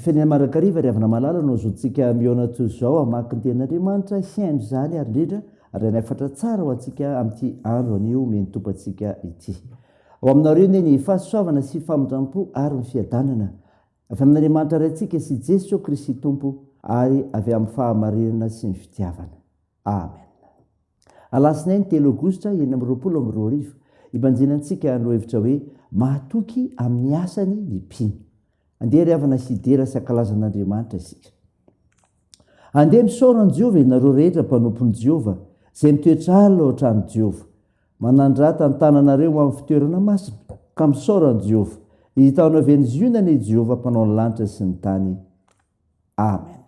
tifania marakariva ry avana malala no zontsika miona toy zao amaky ny tenin'andriamanitra hiaindro zany ary indrindra ary anafatra tsara ho antsika amin'ity andro anio menotompo antsika ity ao aminareo ne ny fahasoavana sy famindrampo ary ny fiadanana avy amin'andriamanitra ray antsika sy Jesosy Kristy tompo ary avy amin'ny fahamarinana sy ny fitiavana amen. Alasinainy 3 Aogositra 2022 ibanjinantsika no hevitra hoe mahatoky amin'ny asany ny mpino. Andeha ry havana sidera sy ankalazan'Andriamanitra isika. Andeha misaorany Jehova ianareo rehetra mpanompon'i Jehova izay mitoetra alina ao an-trano Jehova. Manandrata ny tananareo amin'ny fitoerana masina ka misaorany Jehova. Hitaona avy ny zionany Jehova mpanao ny lanitra sy ny tany. Amen.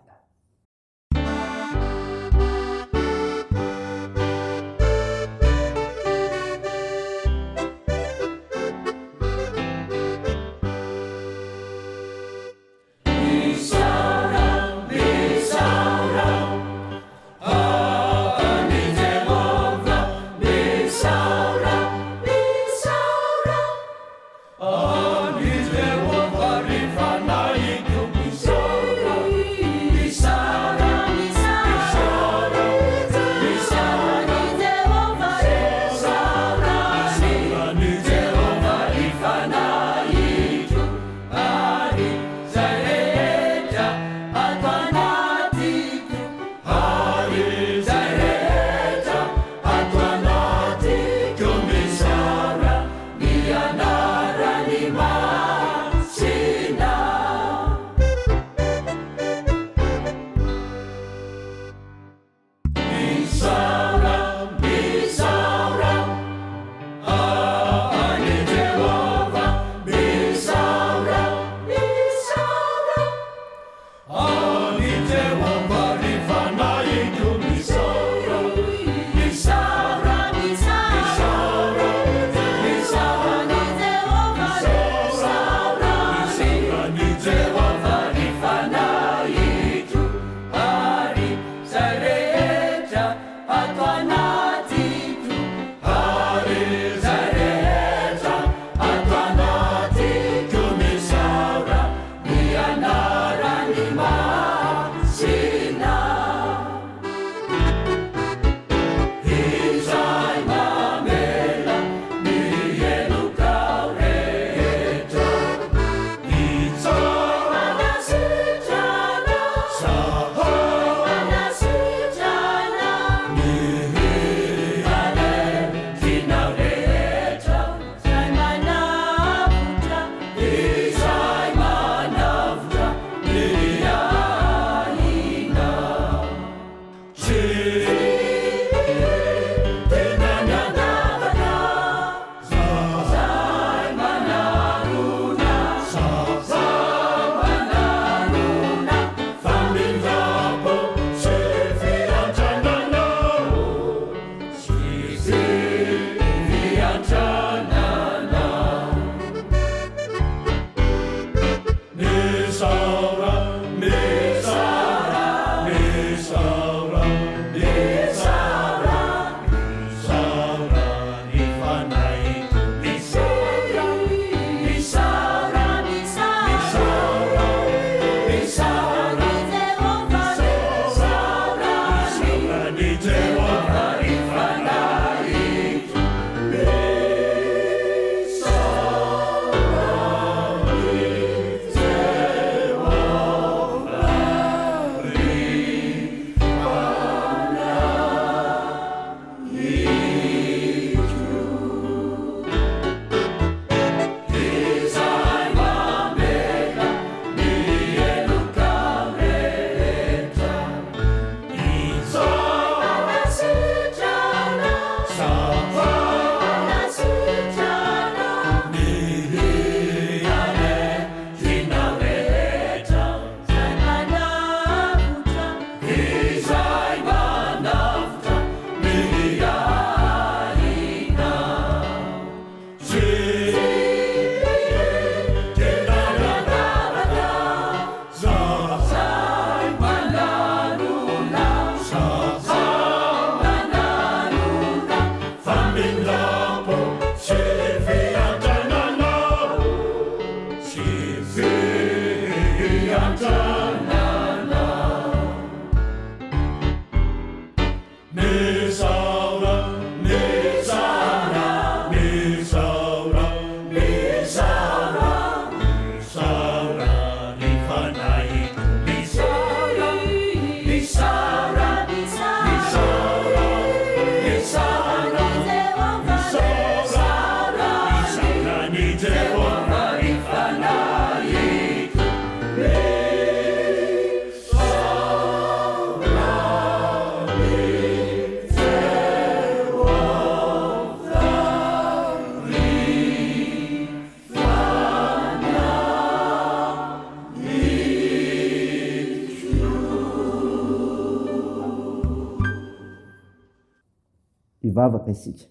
ivavaka isika.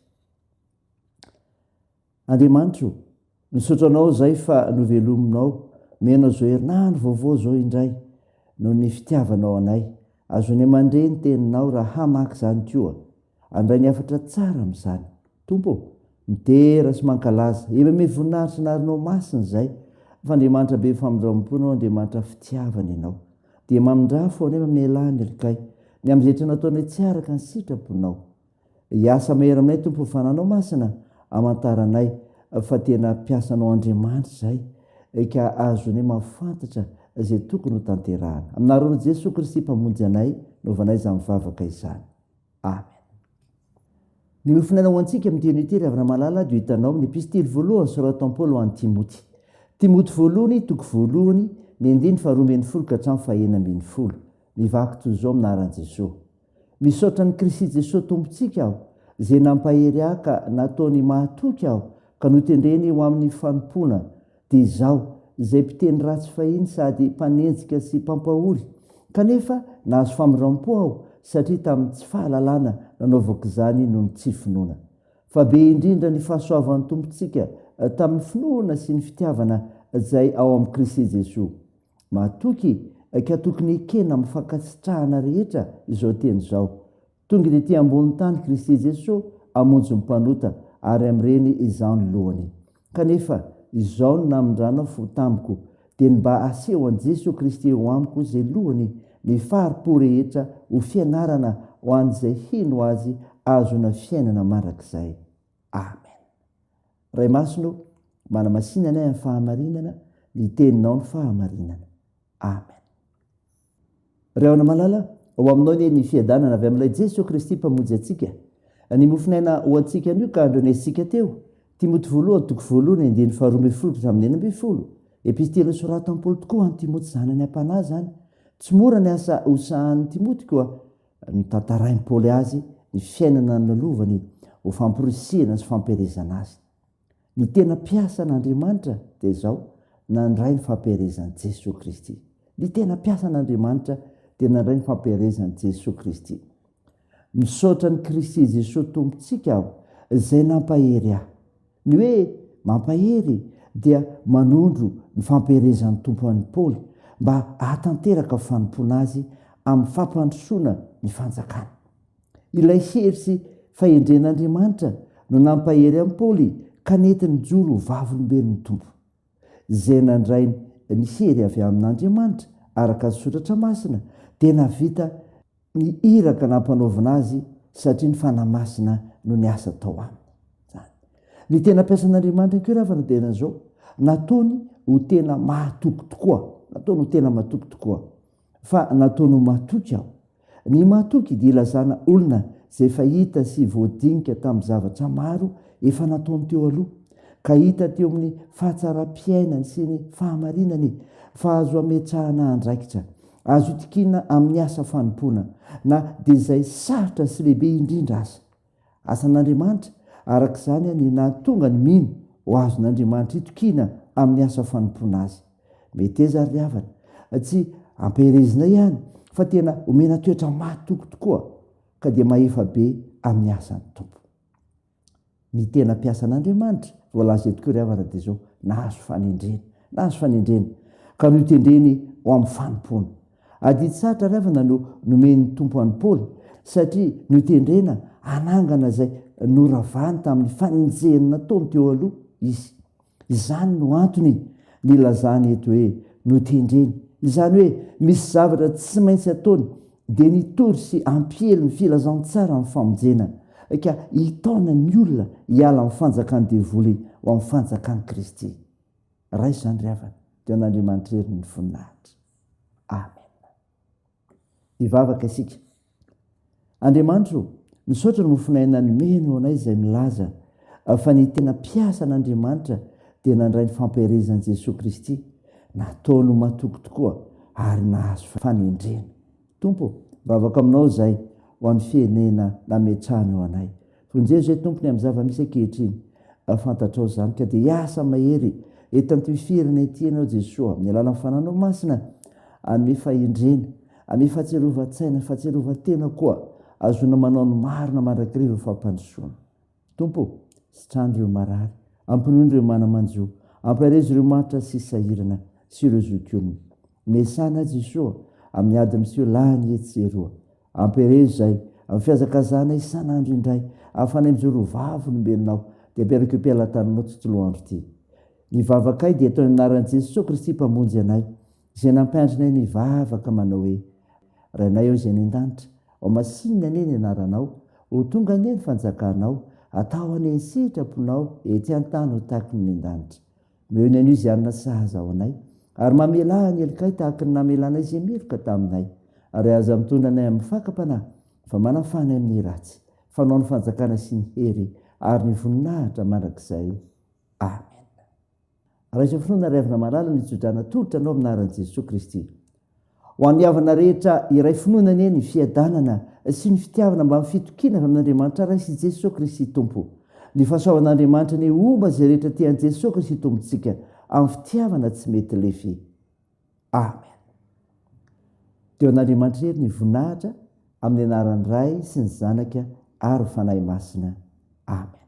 Andriamanitro, misaotra anao zay fa novelominao, menao zao herinandro vaovao zao indray no ny fitiavanao anay. Azony amandre ny teninao raha hamaky zany koa. Andray ny afatra tsara amin'izany. Tompo, mitera sy mankalaza, ebe me voninahitra narinao masina zay, fa Andriamanitra be famindramponao, Andriamanitra fitiavana ianao. Dia mamindra foana mamelany elikay, ny amin'izay nataonay tsy araka ny sitraponao. Iasa mehery aminay Tompo fananao masina, amantaranay fa tena piasanao Andriamanitra zay, ka azony mahafantatra zay tokony ho tanterahana. Aminaron'i Jesosy Kristy mpamonjy anay, novanay izany mivavaka izany. Amen. Ny nofinaina ho antsika amin'ity ity ravina malala dia hitanao amin'ny epistily voalohany soratan'i Paoly ho an'i Timoty. Timoty voalohany, toko voalohany, ny 2:10 ka hatramin'ny 9:10. Mivaky toy izao aminaran'i Jesosy. Misaotra ny Kristy Jesosy tompontsika aho, izay nampahery ahy ka nataony mahatoky aho, ka notendreny ho amin'ny fanompona, dia izaho izay mpiteny ratsy fahiny sady mpanenjika sy mpampahory, kanefa nahazo famindram-po aho satria tamin'ny tsy fahalalana nanaovako izany noho ny tsy finoana. Fa be indrindra ny fahasoavan'ny tompontsika tamin'ny finoana sy ny fitiavana izay ao amin'ny Kristy Jesosy. Mahatoky ka tokony ekena amin'ny fankasitrahana rehetra izao teny izao. Tonga dia ety ambony tany Kristy Jesosy hamonjy ny mpanota ary amin'ireny izao ny lohany. Kanefa izao no namindranao fo tamiko, dia mba aseho an'i Jesosy Kristy eo amiko izay lohany, ny faripo rehetra ho fianarana ho an'izay hino azy azona fiainana mandrakizay. Amen. Ray masino, manamasinana amin'ny fahamarinana, ny teninao ny fahamarinana. Amen. Reona malala, ho aminao ny fiadanana avy amin'ilay Jesosy Kristy mpamonjy antsika. Ny mofinaina ho antsika anio ka andronesika teo. Timoty voalohany, toko voalohany, 2:12-12. Epistily nosoratan'i Paoly tokoa an'i Timoty zanany ampanahy zany. Tsy mora ny asa hosahan'ny Timoty koa nitantarain'i Paoly azy ny fiainana nalovany ho famporisihana sy fampiarezana azy. Ny tena piasan'Andriamanitra dia izao, nandray ny fampiarezan'i Jesosy Kristy. Ny tena piasan'Andriamanitra dia nandray ny fampiarezan'i Jesosy Kristy. Misaotra ny Kristy Jesosy tompontsika aho, izay nampahery ahy. Ny hoe mampahery dia manondro ny fampiarezan'ny tompo an'i Paoly mba hatanteraka fanompoana azy amin'ny fampandrosoana ny fanjakana. Ilay hery sy fahendren'Andriamanitra no nampahery an'i Paoly ka nentiny joro vavolombelon'ny tompo. Izay nandray ny hery avy amin'Andriamanitra araka ny soratra masina dia navita ny iraka nampanaovina azy satria ny fanamasina no ny asa tao aminy. Ny tena piasan'Andriamanitra koa ravana dia an'izao, nataony ho tena mahatoky tokoa. Nataony ho tena mahatoky tokoa. Fa nataony ho mahatoky aho. Ny mahatoky dia ilazana olona izay fahita sy voadinika tamin'ny zavatra maro efa nataony teo aloha, ka hita teo amin'ny fahatsara-piainany sy ny fahamarinany, fa azo ametrahana andraikitra, azo itikina amin'ny asa fanompoana, na dia izay sarotra sy lehibe indrindra aza. Asan'Andriamanitra arak'izany ny nahatonga ny mino ho azon'Andriamanitra itokina amin'ny asa fanompoana azy. Mety eza ry havana, tsy ampiarezina ihany, fa tena omena toetra mahatoky tokoa, ka dia mahefa be amin'ny asan'ny tompo. Ny tena piasan'Andriamanitra voalaza eto koa ry havana dia izao, nahazo fanendrena, ka notendreny ho amin'ny fanompoana. Adidy sarotra ry havana no nomen'ny tompo an'i Paoly, satria notendrena anangana izay noravany tamin'ny fanenjehana nataony teo aloha izy. Izany no antony nilazany eto hoe notendreny. Izany hoe misy zavatra tsy maintsy ataony dia nitory sy ampiely ny filazantsara amin'ny famonjena, ka hitaona ny olona hiala amin'ny fanjakan'ny devoly ho amin'ny fanjakan'i Kristy. Ray izany ry havana, dia an'Andriamanitra hery ny voninahitra. Amen. Hivavaka isika. Andriamanitra, misaotra ny mofinaina ny meno anay izay milaza fa ny tena piasan'Andriamanitra dia nandray ny fampiarezan'i Jesosy Kristy, nataony mahatoky tokoa ary nahazo fanendrena. Tompo, mivavaka aminao izay ho an'ny fienena nametrahany ho anay. Vonjeo izay tompony amin'ny zava-misy ankehitriny, fantatrao izany, ka dia hiasa mahery eto amin'ny firana ety ianao Jesosy, amin'ny alalan'ny fananao masina, hanome fahendrena, hanome fahatsiarovan-tsaina, fahatsiarovan-tena koa azona manao ny marina mandrakireo fampandrosoana. Tompo, sitrandreo marary, ampinoin'ireo manamanjo, amparezy ireo manitra sy sahirana sy ireo zokiolona. Mesana Jesosy amin'ny adiny sy lany etseroa. Amperezy zay amin'ny fiazakazana isan'andro indray ahafana mijoro vavy nombelinao dia aperako mpialan-taninao tontoloandro ity. Ny vavakay dia atao anaran'i Jesosy Kristy mpamonjy anay, izay nampaindrinay ny vavaka manao hoe: Rainay ao izay an-danitra, ao masinina anie ny anaranao, ho tonga anie ny fanjakanao, atao anie ny sitraponao ety an-tany ho tahaky ny an-danitra. Meo anio izay anona sahaza ao anay, ary mamela ny elikay tahaka ny namelanay izay miloka taminay, ary aza mitondra anay amin'ny fakapanahy, fa manafanay amin'ny ratsy, fanao ny fanjakana sy ny hery ary ny voninahitra mandrakizay. Amen. Raha izay finoana riavina malala ny tsodrana tolotra anao aminaran'i Jesosy Kristy. Ho an'ny havana rehetra iray finoana anie ny fiadanana sy ny fitiavana mba mifitokina avy amin'Andriamanitra raisy Jesosy Kristy Tompo. Ny fahasoavan'Andriamanitra ny omba izay rehetra tian'i Jesosy Kristy Tompontsika amin'ny fitiavana tsy mety lefy. Amen. Teo an'Andriamanitra ery ny voninahitra amin'ny anaran'ny Ray sy ny Zanaka ary fanahy masina. Amen.